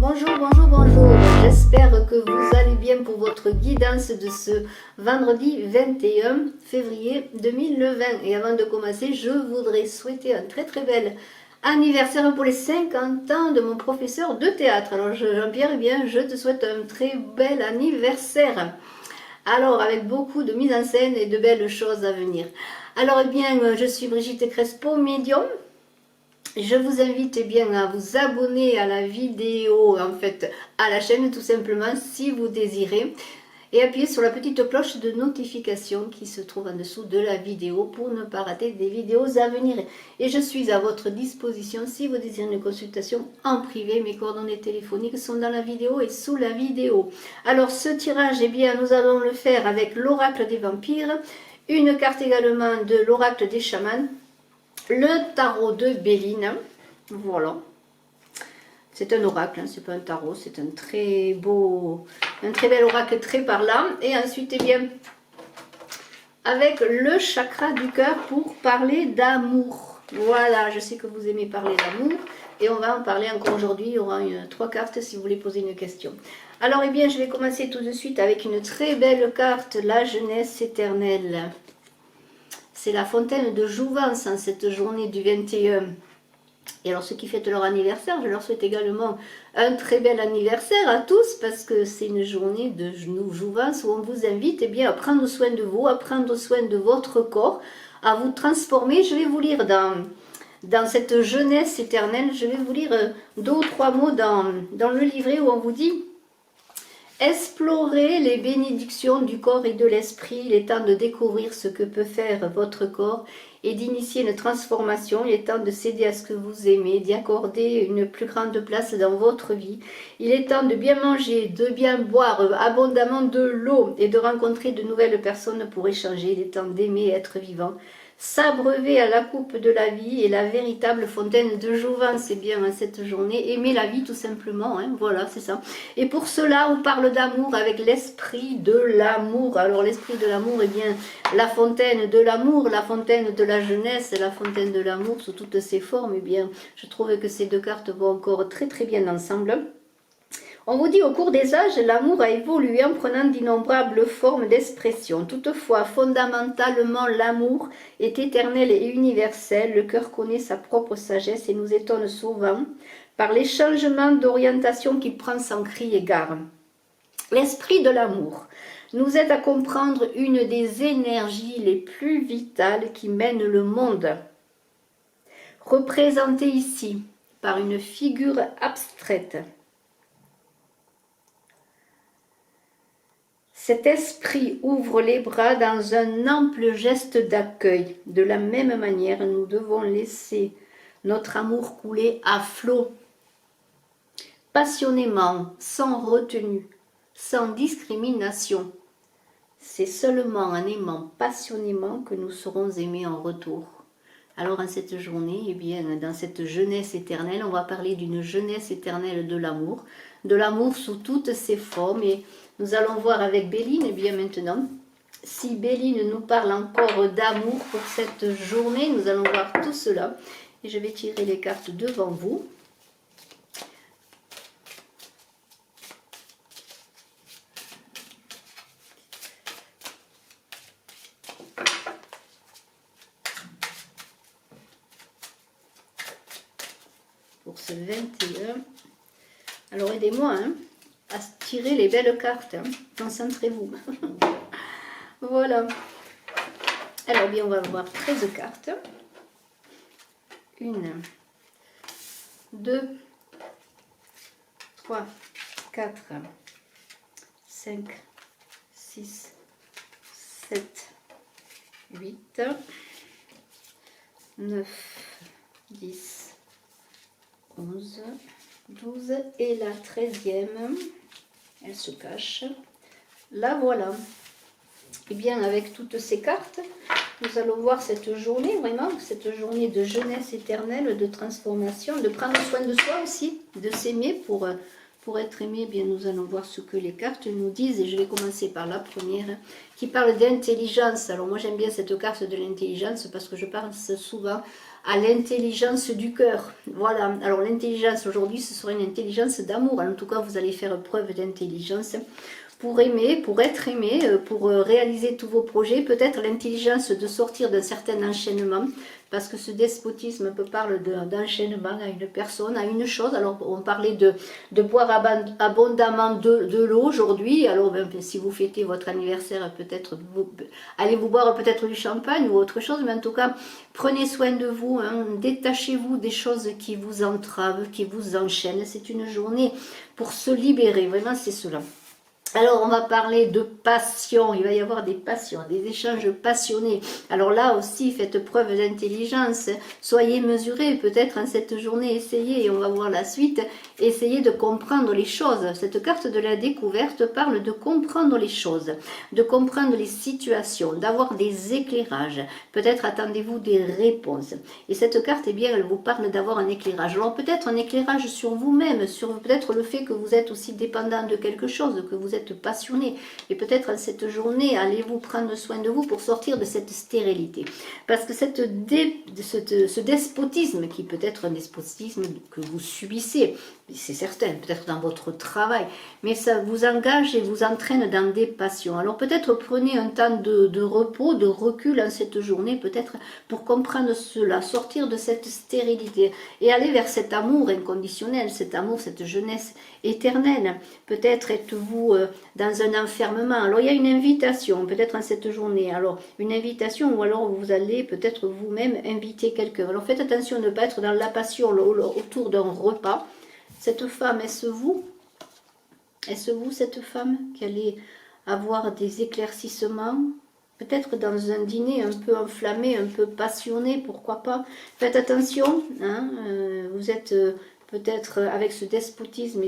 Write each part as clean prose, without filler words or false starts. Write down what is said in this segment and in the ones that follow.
Bonjour, bonjour, bonjour. J'espère que vous allez bien pour votre guidance de ce vendredi 21 février 2020. Et avant de commencer, je voudrais souhaiter un très très bel anniversaire pour les 50 ans de mon professeur de théâtre. Alors Jean-Pierre, eh bien, je te souhaite un très bel anniversaire. Alors, avec beaucoup de mise en scène et de belles choses à venir. Alors, eh bien, je suis Brigitte Crespo, médium. Je vous invite bien à vous abonner à la vidéo, en fait, à la chaîne tout simplement si vous désirez. Et appuyez sur la petite cloche de notification qui se trouve en dessous de la vidéo pour ne pas rater des vidéos à venir. Et je suis à votre disposition si vous désirez une consultation en privé. Mes coordonnées téléphoniques sont dans la vidéo et sous la vidéo. Alors ce tirage, eh bien, nous allons le faire avec l'oracle des vampires, une carte également de l'oracle des chamans, le tarot de Béline, voilà. C'est un oracle, hein, c'est pas un tarot, c'est un très bel oracle très parlant. Et ensuite, eh bien, avec le chakra du cœur pour parler d'amour. Voilà, je sais que vous aimez parler d'amour et on va en parler encore aujourd'hui. Il y aura 3 cartes si vous voulez poser une question. Alors, eh bien, je vais commencer tout de suite avec une très belle carte, la jeunesse éternelle. C'est la fontaine de jouvence en cette journée du 21. Et alors ceux qui fêtent leur anniversaire, je leur souhaite également un très bel anniversaire à tous parce que c'est une journée de jouvence où on vous invite eh bien, à prendre soin de vous, à prendre soin de votre corps, à vous transformer. Je vais vous lire dans cette jeunesse éternelle, je vais vous lire 2 ou 3 mots dans le livret où on vous dit: explorez les bénédictions du corps et de l'esprit. Il est temps de découvrir ce que peut faire votre corps et d'initier une transformation. Il est temps de céder à ce que vous aimez, d'y accorder une plus grande place dans votre vie. Il est temps de bien manger, de bien boire abondamment de l'eau et de rencontrer de nouvelles personnes pour échanger. Il est temps d'aimer être vivant. S'abreuver à la coupe de la vie et la véritable fontaine de jouvence, c'est bien cette journée. Aimer la vie tout simplement, hein, voilà, c'est ça. Et pour cela, on parle d'amour avec l'esprit de l'amour. Alors l'esprit de l'amour, eh bien, la fontaine de l'amour, la fontaine de la jeunesse, la fontaine de l'amour sous toutes ses formes, eh bien, je trouve que ces 2 cartes vont encore très très bien ensemble. On vous dit au cours des âges, l'amour a évolué en prenant d'innombrables formes d'expression. Toutefois, fondamentalement, l'amour est éternel et universel. Le cœur connaît sa propre sagesse et nous étonne souvent par les changements d'orientation qu'il prend sans cri égard. L'esprit de l'amour nous aide à comprendre une des énergies les plus vitales qui mènent le monde. Représentée ici par une figure abstraite, cet esprit ouvre les bras dans un ample geste d'accueil. De la même manière, nous devons laisser notre amour couler à flot, passionnément, sans retenue, sans discrimination. C'est seulement en aimant passionnément que nous serons aimés en retour. Alors en cette journée, eh bien, dans cette jeunesse éternelle, on va parler d'une jeunesse éternelle de l'amour sous toutes ses formes. Et nous allons voir avec Béline, eh bien maintenant, si Béline nous parle encore d'amour pour cette journée. Nous allons voir tout cela. Et je vais tirer les cartes devant vous. Pour ce 21. Alors aidez-moi hein, à tirer les belles cartes. Hein. Concentrez-vous. Voilà. Alors bien, on va voir 13 cartes. 1, 2, 3, 4, 5, 6, 7, 8, 9, 10, 11, 12 et la 13e, elle se cache. La voilà. Et bien avec toutes ces cartes, nous allons voir cette journée, vraiment, cette journée de jeunesse éternelle, de transformation, de prendre soin de soi aussi, de s'aimer pour être aimé. Eh bien, nous allons voir ce que les cartes nous disent et je vais commencer par la première qui parle d'intelligence. Alors moi j'aime bien cette carte de l'intelligence parce que je pense souvent à l'intelligence du cœur. Voilà, alors l'intelligence aujourd'hui, ce sera une intelligence d'amour. En tout cas, vous allez faire preuve d'intelligence pour aimer, pour être aimé, pour réaliser tous vos projets. Peut-être l'intelligence de sortir d'un certain enchaînement, parce que ce despotisme peut parler d'enchaînement à une personne, à une chose. Alors on parlait de boire abondamment de l'eau aujourd'hui. Alors ben, si vous fêtez votre anniversaire, peut-être allez vous boire peut-être du champagne ou autre chose, mais en tout cas prenez soin de vous, hein, détachez-vous des choses qui vous entravent, qui vous enchaînent. C'est une journée pour se libérer, vraiment c'est cela. Alors, on va parler de passion. Il va y avoir des passions, des échanges passionnés. Alors là aussi, faites preuve d'intelligence. Soyez mesurés. Peut-être en cette journée, essayez, et on va voir la suite, essayez de comprendre les choses. Cette carte de la découverte parle de comprendre les choses, de comprendre les situations, d'avoir des éclairages. Peut-être attendez-vous des réponses. Et cette carte, eh bien, elle vous parle d'avoir un éclairage. Alors peut-être un éclairage sur vous-même, sur peut-être le fait que vous êtes aussi dépendant de quelque chose, que vous êtes passionné, et peut-être en cette journée allez-vous prendre soin de vous pour sortir de cette stérilité, parce que ce despotisme, qui peut être un despotisme que vous subissez, c'est certain, peut-être dans votre travail, mais ça vous engage et vous entraîne dans des passions. Alors peut-être prenez un temps de repos, de recul en cette journée, peut-être pour comprendre cela, sortir de cette stérilité et aller vers cet amour inconditionnel, cet amour, cette jeunesse éternelle. Peut-être êtes-vous dans un enfermement. Alors il y a une invitation, peut-être en cette journée, alors une invitation, ou alors vous allez peut-être vous-même inviter quelqu'un. Alors faites attention de ne pas être dans la passion autour d'un repas. Cette femme, est-ce vous? Est-ce vous, cette femme, qui allait avoir des éclaircissements? Peut-être dans un dîner un peu enflammé, un peu passionné, pourquoi pas? Faites attention, hein, vous êtes peut-être avec ce despotisme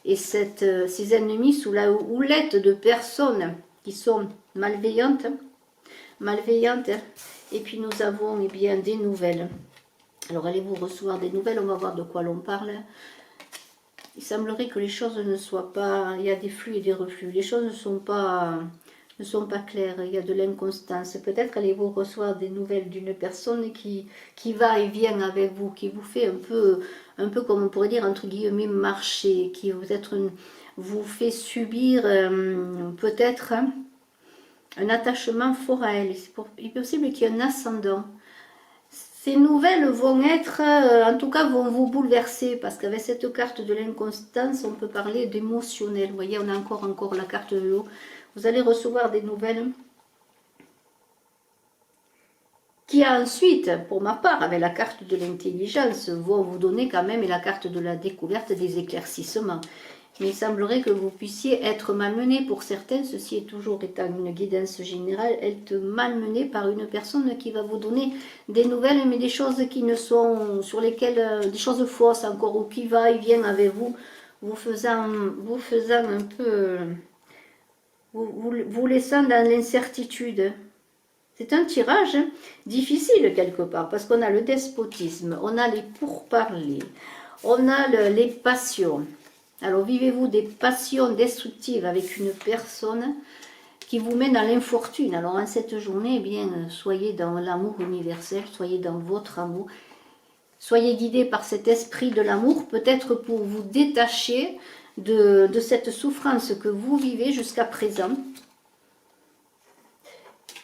et ces ennemis sous la houlette de personnes qui sont malveillantes. Et puis nous avons eh bien, des nouvelles. Alors allez-vous recevoir des nouvelles? On va voir de quoi l'on parle. Il semblerait que les choses ne soient pas... Il y a des flux et des reflux. Les choses ne sont pas claires. Il y a de l'inconstance. Peut-être allez-vous recevoir des nouvelles d'une personne qui va et vient avec vous, qui vous fait un peu comme on pourrait dire, entre guillemets, marcher, qui vous fait subir peut-être un attachement fort à elle. Il est possible qu'il y ait un ascendant. Ces nouvelles vont être, en tout cas, vont vous bouleverser, parce qu'avec cette carte de l'inconstance, on peut parler d'émotionnel. Vous voyez, on a encore la carte de l'eau. Vous allez recevoir des nouvelles qui ensuite, pour ma part, avec la carte de l'intelligence, vont vous donner quand même, et la carte de la découverte, des éclaircissements. Mais il semblerait que vous puissiez être malmené pour certains, ceci est toujours étant une guidance générale, être malmené par une personne qui va vous donner des nouvelles, mais des choses qui ne sont, sur lesquelles, des choses fausses encore, ou qui va et vient avec vous, vous faisant un peu, vous laissant dans l'incertitude. C'est un tirage difficile quelque part, parce qu'on a le despotisme, on a les pourparlers, on a les passions. Alors vivez-vous des passions destructives avec une personne qui vous met dans l'infortune. Alors en cette journée, eh bien, soyez dans l'amour universel, soyez dans votre amour. Soyez guidés par cet esprit de l'amour, peut-être pour vous détacher de cette souffrance que vous vivez jusqu'à présent.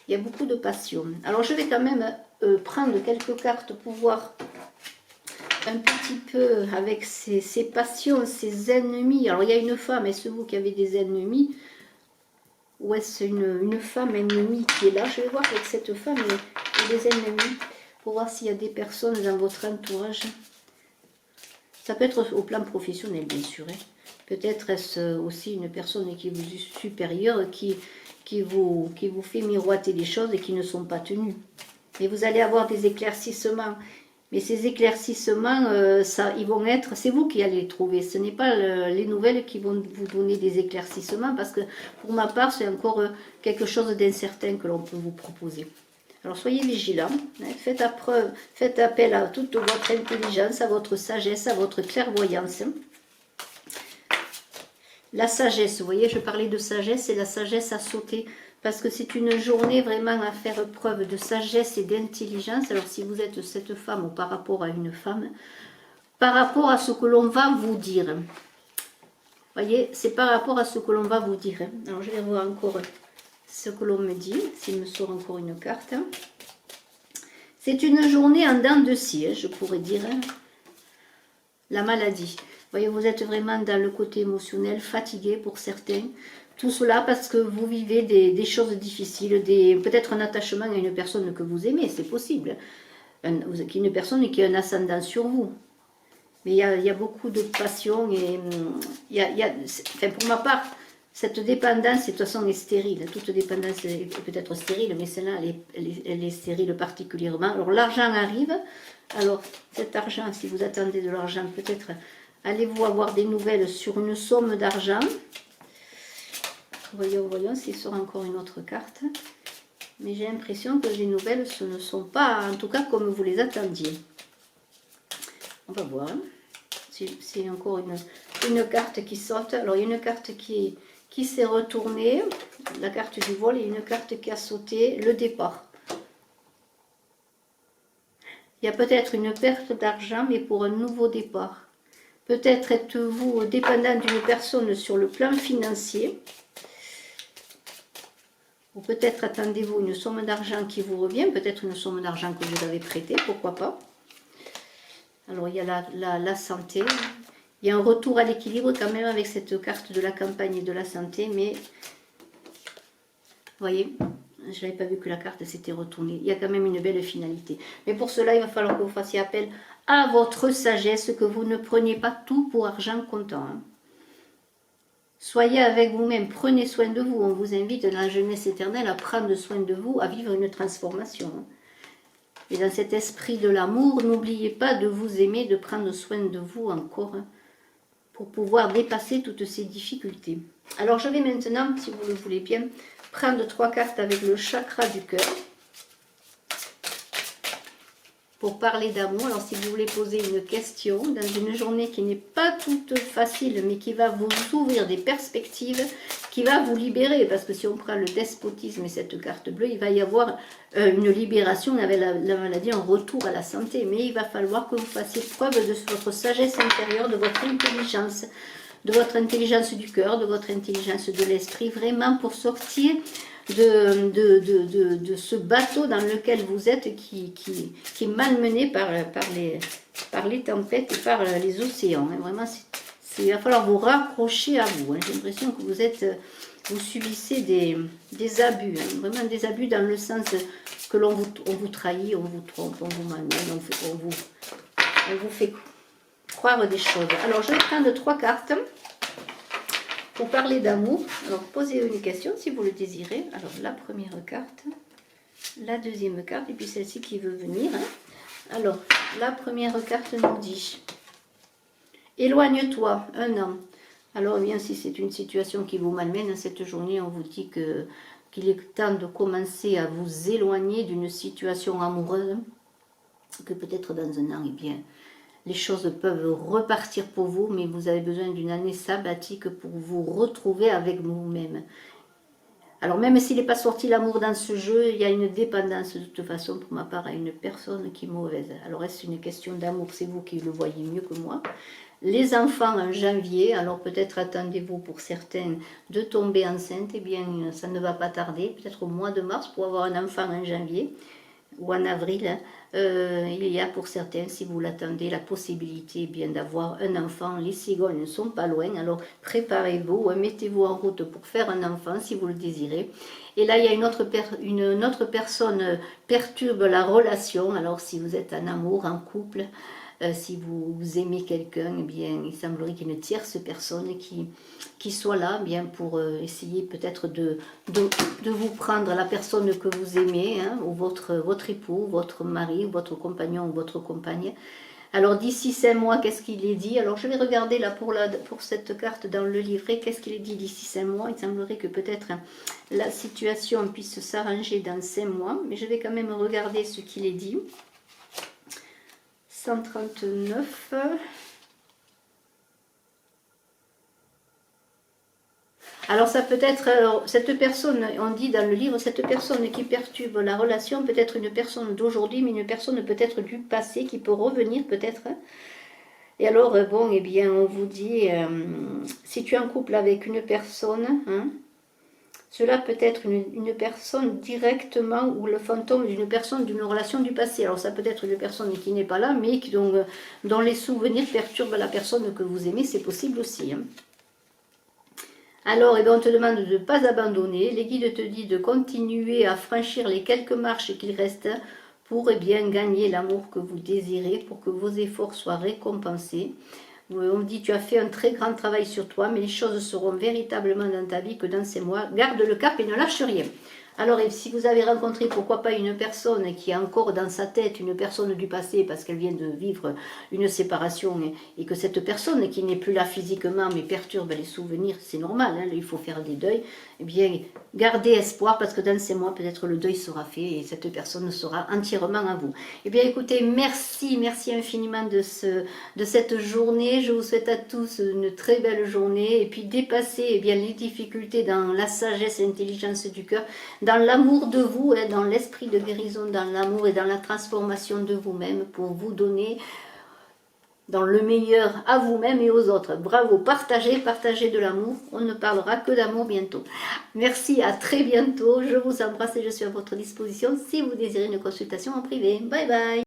Il y a beaucoup de passion. Alors je vais quand même prendre quelques cartes pour voir un petit peu avec ces passions, ces ennemis. Alors il y a une femme, est-ce vous qui avez des ennemis? Ou est-ce une femme ennemie qui est là? Je vais voir avec cette femme et des ennemis, pour voir s'il y a des personnes dans votre entourage. Ça peut être au plan professionnel, bien sûr. Hein. Peut-être est-ce aussi une personne qui vous est supérieure, qui vous fait miroiter des choses et qui ne sont pas tenues. Et vous allez avoir des éclaircissements. Mais ces éclaircissements, ils vont être, c'est vous qui allez les trouver. Ce n'est pas les nouvelles qui vont vous donner des éclaircissements, parce que pour ma part, c'est encore quelque chose d'incertain que l'on peut vous proposer. Alors soyez vigilants, hein, faites appel à toute votre intelligence, à votre sagesse, à votre clairvoyance. La sagesse, vous voyez, je parlais de sagesse, et la sagesse a sauté parce que c'est une journée vraiment à faire preuve de sagesse et d'intelligence. Alors si vous êtes cette femme ou par rapport à une femme, par rapport à ce que l'on va vous dire. Voyez, c'est par rapport à ce que l'on va vous dire. Alors je vais voir encore ce que l'on me dit, s'il me sort encore une carte. C'est une journée en dents de scie, je pourrais dire. La maladie. Voyez, vous êtes vraiment dans le côté émotionnel, fatigué pour certains. Tout cela parce que vous vivez des choses difficiles, peut-être un attachement à une personne que vous aimez, c'est possible. Une personne qui a un ascendant sur vous. Mais il y a beaucoup de passion et enfin, pour ma part, cette dépendance, de toute façon, est stérile. Toute dépendance est peut-être stérile, mais celle-là, elle est stérile particulièrement. Alors, l'argent arrive. Alors, cet argent, si vous attendez de l'argent, peut-être allez-vous avoir des nouvelles sur une somme d'argent. Voyons s'il sort encore une autre carte. Mais j'ai l'impression que les nouvelles, ce ne sont pas, en tout cas, comme vous les attendiez. On va voir. C'est encore une carte qui saute. Alors, il y a une carte qui s'est retournée, la carte du vol, et une carte qui a sauté, le départ. Il y a peut-être une perte d'argent, mais pour un nouveau départ. Peut-être êtes-vous dépendant d'une personne sur le plan financier. Ou peut-être attendez-vous une somme d'argent qui vous revient, peut-être une somme d'argent que vous avez prêtée, pourquoi pas. Alors il y a la santé, il y a un retour à l'équilibre quand même avec cette carte de la campagne et de la santé, mais vous voyez, je n'avais pas vu que la carte s'était retournée, il y a quand même une belle finalité. Mais pour cela, il va falloir que vous fassiez appel à votre sagesse, que vous ne preniez pas tout pour argent comptant. Hein. Soyez avec vous-même, prenez soin de vous. On vous invite dans la jeunesse éternelle à prendre soin de vous, à vivre une transformation. Et dans cet esprit de l'amour, n'oubliez pas de vous aimer, de prendre soin de vous encore, pour pouvoir dépasser toutes ces difficultés. Alors je vais maintenant, si vous le voulez bien, prendre 3 cartes avec le chakra du cœur. Pour parler d'amour, alors si vous voulez poser une question dans une journée qui n'est pas toute facile, mais qui va vous ouvrir des perspectives, qui va vous libérer, parce que si on prend le despotisme et cette carte bleue, il va y avoir une libération avec la maladie, un retour à la santé, mais il va falloir que vous fassiez preuve de votre sagesse intérieure, de votre intelligence du cœur, de votre intelligence de l'esprit, vraiment pour sortir de ce bateau dans lequel vous êtes qui est malmené par les tempêtes et par les océans. Hein. Vraiment, il va falloir vous raccrocher à vous. Hein. J'ai l'impression que vous subissez des abus. Hein. Vraiment des abus dans le sens que on vous trahit, on vous trompe, on vous malmène, on vous fait croire des choses. Alors, je vais prendre 3 cartes. Pour parler d'amour, alors posez une question si vous le désirez. Alors la première carte, la deuxième carte et puis celle-ci qui veut venir. Hein. Alors la première carte nous dit éloigne-toi, 1 an. Alors bien si c'est une situation qui vous malmène, cette journée on vous dit qu'il est temps de commencer à vous éloigner d'une situation amoureuse, que peut-être dans 1 an, eh bien, les choses peuvent repartir pour vous, mais vous avez besoin d'une année sabbatique pour vous retrouver avec vous-même. Alors même s'il n'est pas sorti l'amour dans ce jeu, il y a une dépendance de toute façon pour ma part à une personne qui est mauvaise. Alors est-ce une question d'amour? C'est vous qui le voyez mieux que moi. Les enfants en janvier, alors peut-être attendez-vous pour certains de tomber enceinte, eh bien ça ne va pas tarder, peut-être au mois de mars pour avoir un enfant en janvier ou en avril. Hein. Il y a pour certains, si vous l'attendez, la possibilité eh bien d'avoir un enfant. Les cigognes ne sont pas loin, alors préparez-vous, mettez-vous en route pour faire un enfant si vous le désirez. Et là, il y a une autre personne perturbe la relation. Alors si vous êtes en amour, en couple, si vous aimez quelqu'un, eh bien, il semblerait qu'il y ait une tierce personne qui soit là bien pour essayer peut-être de vous prendre la personne que vous aimez, hein, ou votre époux, votre mari, votre compagnon ou votre compagne. Alors d'ici 5 mois, qu'est-ce qu'il est dit? Alors je vais regarder là pour cette carte dans le livret, qu'est-ce qu'il est dit d'ici 5 mois? Il semblerait que peut-être la situation puisse s'arranger dans 5 mois, mais je vais quand même regarder ce qu'il est dit. 139. Alors ça peut être, alors, cette personne, on dit dans le livre, cette personne qui perturbe la relation peut être une personne d'aujourd'hui, mais une personne peut-être du passé qui peut revenir peut-être. Et alors, bon, eh bien, on vous dit, si tu es en couple avec une personne, hein, cela peut être une personne directement ou le fantôme d'une personne d'une relation du passé. Alors ça peut être une personne qui n'est pas là, mais qui, dont les souvenirs perturbent la personne que vous aimez, c'est possible aussi. Hein. Alors, eh bien, on te demande de ne pas abandonner. Les guides te disent de continuer à franchir les quelques marches qu'il reste pour eh bien, gagner l'amour que vous désirez, pour que vos efforts soient récompensés. On dit tu as fait un très grand travail sur toi, mais les choses seront véritablement dans ta vie que dans ces mois. Garde le cap et ne lâche rien. Alors, si vous avez rencontré, pourquoi pas, une personne qui a encore dans sa tête une personne du passé parce qu'elle vient de vivre une séparation et que cette personne qui n'est plus là physiquement mais perturbe les souvenirs, c'est normal, hein, il faut faire des deuils, eh bien, gardez espoir parce que dans ces mois, peut-être le deuil sera fait et cette personne sera entièrement à vous. Eh bien, écoutez, merci infiniment de cette journée. Je vous souhaite à tous une très belle journée et puis dépassez eh bien, les difficultés dans la sagesse et l'intelligence du cœur, dans l'amour de vous, hein, dans l'esprit de guérison, dans l'amour et dans la transformation de vous-même pour vous donner dans le meilleur à vous-même et aux autres. Bravo, partagez de l'amour. On ne parlera que d'amour bientôt. Merci, à très bientôt. Je vous embrasse et je suis à votre disposition si vous désirez une consultation en privé. Bye bye.